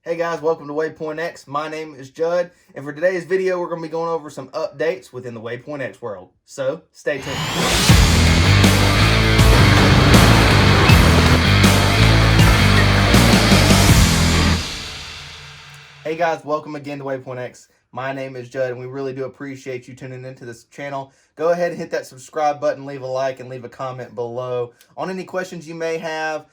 Hey guys, welcome to Waypoint X. My name is Judd, and for today's video, we're going to be going over some updates within the Waypoint X world. So, stay tuned. Hey guys, welcome again to Waypoint X. My name is Judd, and we really do appreciate you tuning into this channel. Go ahead and hit that subscribe button, leave a like, and leave a comment below on any questions you may have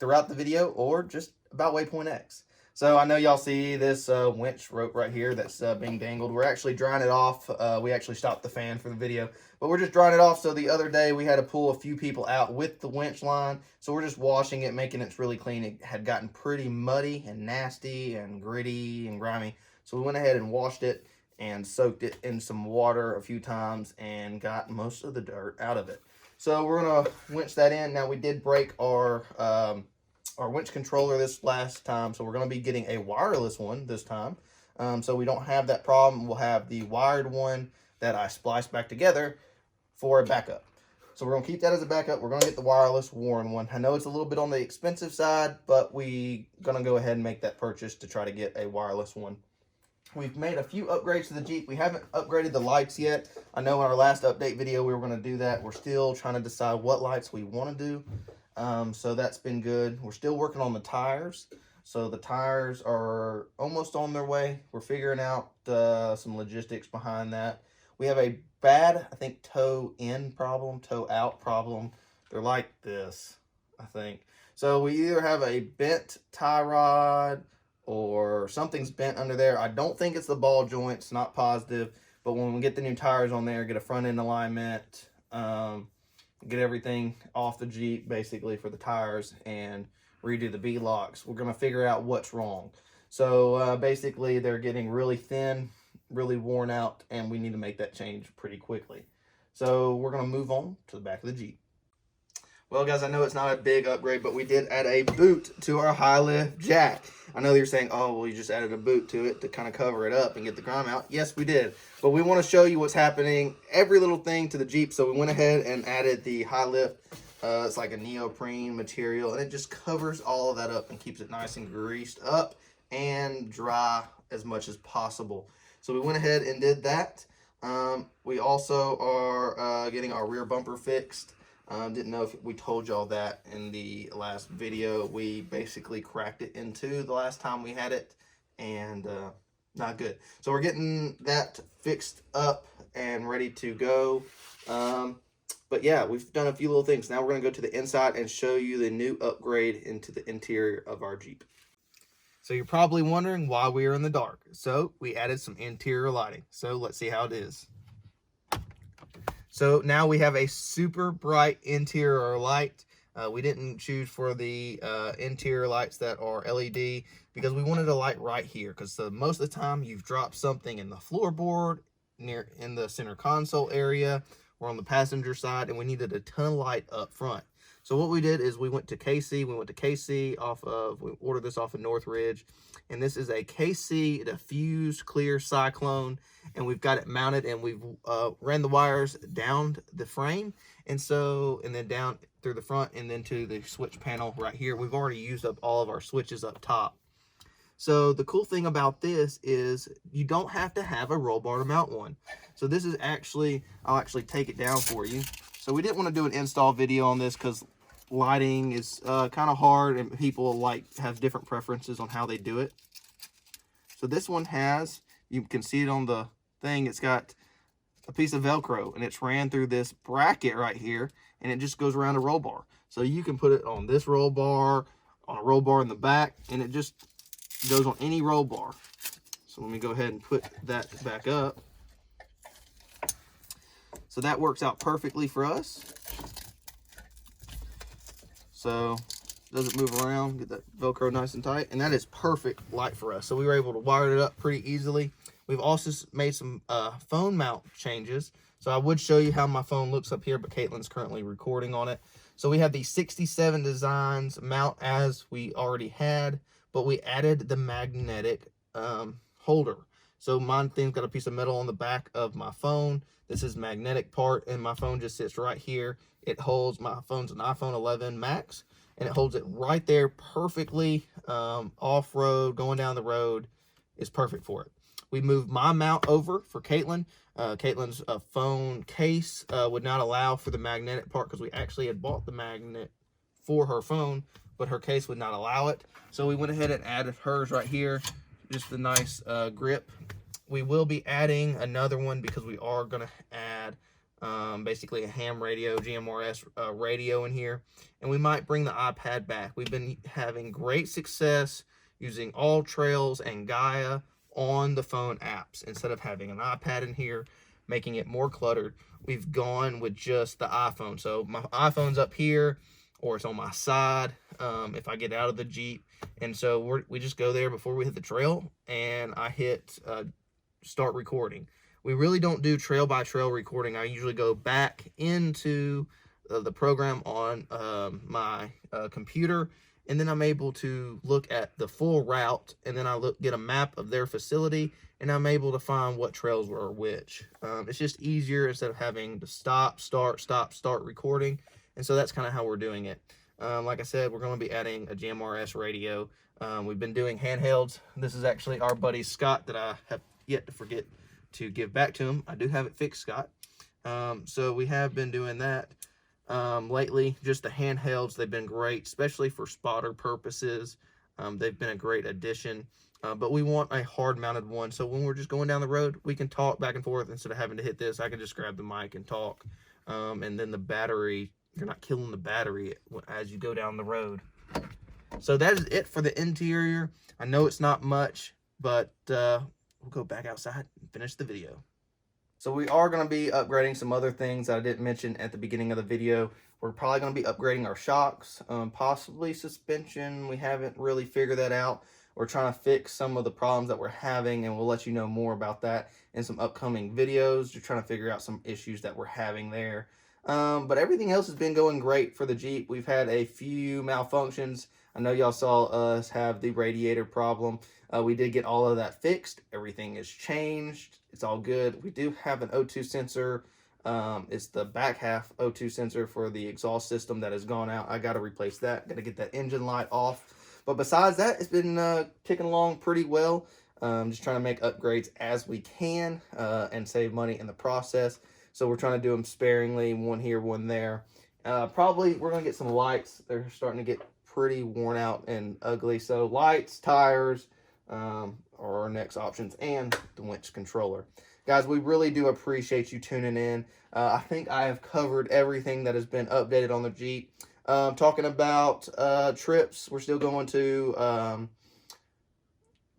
throughout the video or just about Waypoint X. So I know y'all see this winch rope right here that's being dangled. We're actually drying it off. We actually stopped the fan for the video, but we're just drying it off. So the other day we had to pull a few people out with the winch line. So we're just washing it, making it really clean. It had gotten pretty muddy and nasty and gritty and grimy. So we went ahead and washed it and soaked it in some water a few times and got most of the dirt out of it. So we're gonna winch that in. Now we did break our winch controller this last time, so we're going to be getting a wireless one this time, so we don't have that problem. We'll have the wired one that I spliced back together for a backup. So we're going to keep that as a backup. We're going to get the wireless Warren one. I know it's a little bit on the expensive side, but we're going to go ahead and make that purchase to try to get a wireless one. We've made a few upgrades to the Jeep. We haven't upgraded the lights yet. I know in our last update video we were going to do that. We're still trying to decide what lights we want to do. So that's been good. We're still working on the tires. So the tires are almost on their way. We're figuring out some logistics behind that. We have a bad, I think, toe in problem, toe out problem. They're like this, I think. So we either have a bent tie rod or something's bent under there. I don't think it's the ball joints, not positive. But when we get the new tires on there, get a front end alignment, get everything off the Jeep basically for the tires and redo the B-locks, we're going to figure out what's wrong. So basically they're getting really thin, really worn out, and we need to make that change pretty quickly. So we're going to move on to the back of the Jeep. Well guys, I know it's not a big upgrade, but we did add a boot to our high lift jack. I know you're saying, oh, well, you just added a boot to it to kind of cover it up and get the grime out. Yes, we did. But we want to show you what's happening, every little thing to the Jeep. So we went ahead and added the high lift. It's like a neoprene material, and it just covers all of that up and keeps it nice and greased up and dry as much as possible. So we went ahead and did that. We also are getting our rear bumper fixed. Didn't know if we told y'all that in the last video. We basically cracked it in two the last time we had it, and not good. So we're getting that fixed up and ready to go. But yeah, we've done a few little things. Now we're going to go to the inside and show you the new upgrade into the interior of our Jeep. So you're probably wondering why we are in the dark. So we added some interior lighting. So let's see how it is. So now we have a super bright interior light. We didn't choose for the interior lights that are LED because we wanted a light right here, because most of the time you've dropped something in the floorboard, in the center console area, or on the passenger side, and we needed a ton of light up front. So what we did is we went to KC. We ordered this off of Northridge, and this is a KC diffuse clear cyclone, and we've got it mounted, and we've ran the wires down the frame, and then down through the front, and then to the switch panel right here. We've already used up all of our switches up top. So the cool thing about this is you don't have to have a roll bar to mount one. So this is I'll actually take it down for you. So we didn't want to do an install video on this because lighting is kind of hard, and people have different preferences on how they do it. So this one you can see it on the thing, it's got a piece of Velcro, and it's ran through this bracket right here, and it just goes around a roll bar. So you can put it on this roll bar, on a roll bar in the back, and it just goes on any roll bar. So let me go ahead and put that back up. So that works out perfectly for us. So it doesn't move around, get that Velcro nice and tight, and that is perfect light for us. So we were able to wire it up pretty easily. We've also made some phone mount changes. So I would show you how my phone looks up here, but Caitlin's currently recording on it. So we have the 67 Designs mount as we already had, but we added the magnetic holder. So my thing's got a piece of metal on the back of my phone. This is magnetic part, and my phone just sits right here. It holds, my phone's an iPhone 11 Max, and it holds it right there perfectly. Off-road, going down the road is perfect for it. We moved my mount over for Caitlin. Caitlin's phone case would not allow for the magnetic part because we actually had bought the magnet for her phone, but her case would not allow it. So we went ahead and added hers right here, just a nice grip. We will be adding another one because we are going to add basically a ham radio, GMRS radio in here. And we might bring the iPad back. We've been having great success using All Trails and Gaia on the phone apps. Instead of having an iPad in here, making it more cluttered, we've gone with just the iPhone. So my iPhone's up here, or it's on my side if I get out of the Jeep. And so we just go there before we hit the trail, and I hit start recording. We really don't do trail by trail recording. I usually go back into the program on my computer, and then I'm able to look at the full route, and then I get a map of their facility, and I'm able to find what trails were which. It's just easier instead of having to stop, start recording. And so that's kind of how we're doing it. Like I said, we're going to be adding a GMRS radio. We've been doing handhelds. This is actually our buddy Scott that I have yet to forget to give back to him. I do have it fixed, Scott. So we have been doing that lately. Just the handhelds, they've been great, especially for spotter purposes. They've been a great addition. But we want a hard-mounted one, so when we're just going down the road, we can talk back and forth instead of having to hit this. I can just grab the mic and talk. And then the battery, you're not killing the battery as you go down the road. So that is it for the interior. I know it's not much, but we'll go back outside and finish the video. So we are going to be upgrading some other things that I didn't mention at the beginning of the video. We're probably going to be upgrading our shocks, possibly suspension. We haven't really figured that out. We're trying to fix some of the problems that we're having, and we'll let you know more about that in some upcoming videos. Just trying to figure out some issues that we're having there. But everything else has been going great for the Jeep. We've had a few malfunctions. I know y'all saw us have the radiator problem. We did get all of that fixed. Everything is changed. It's all good. We do have an O2 sensor. It's the back half O2 sensor for the exhaust system that has gone out. I got to replace that. Got to get that engine light off. But besides that, it's been ticking along pretty well. Just trying to make upgrades as we can and save money in the process. So we're trying to do them sparingly, one here, one there. Probably we're going to get some lights. They're starting to get pretty worn out and ugly. So lights, tires are our next options, and the winch controller. Guys, we really do appreciate you tuning in. I think I have covered everything that has been updated on the Jeep. Talking about trips, we're still going to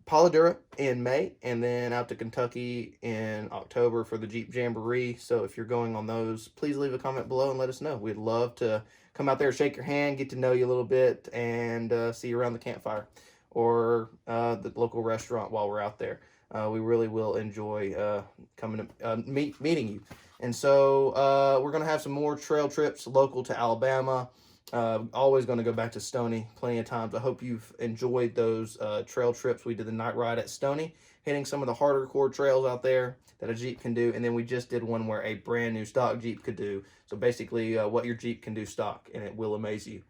Polladura in May, and then out to Kentucky in October for the Jeep Jamboree. So if you're going on those, please leave a comment below and let us know. We'd love to come out there, shake your hand, get to know you a little bit, and see you around the campfire or the local restaurant while we're out there. We really will enjoy coming to meeting you. And so we're going to have some more trail trips local to Alabama. Always going to go back to Stony plenty of times. I hope you've enjoyed those trail trips. We did the night ride at Stony, hitting some of the harder core trails out there that a Jeep can do. And then we just did one where a brand new stock Jeep could do. So basically what your Jeep can do stock, and it will amaze you.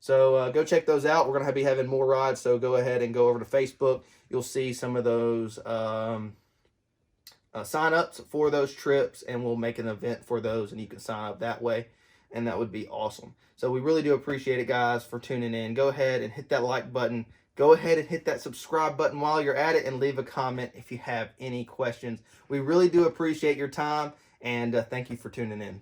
So go check those out. We're going to be having more rides, so go ahead and go over to Facebook. You'll see some of those sign-ups for those trips, and we'll make an event for those, and you can sign up that way, and that would be awesome. So we really do appreciate it, guys, for tuning in. Go ahead and hit that like button. Go ahead and hit that subscribe button while you're at it, and leave a comment if you have any questions. We really do appreciate your time, and thank you for tuning in.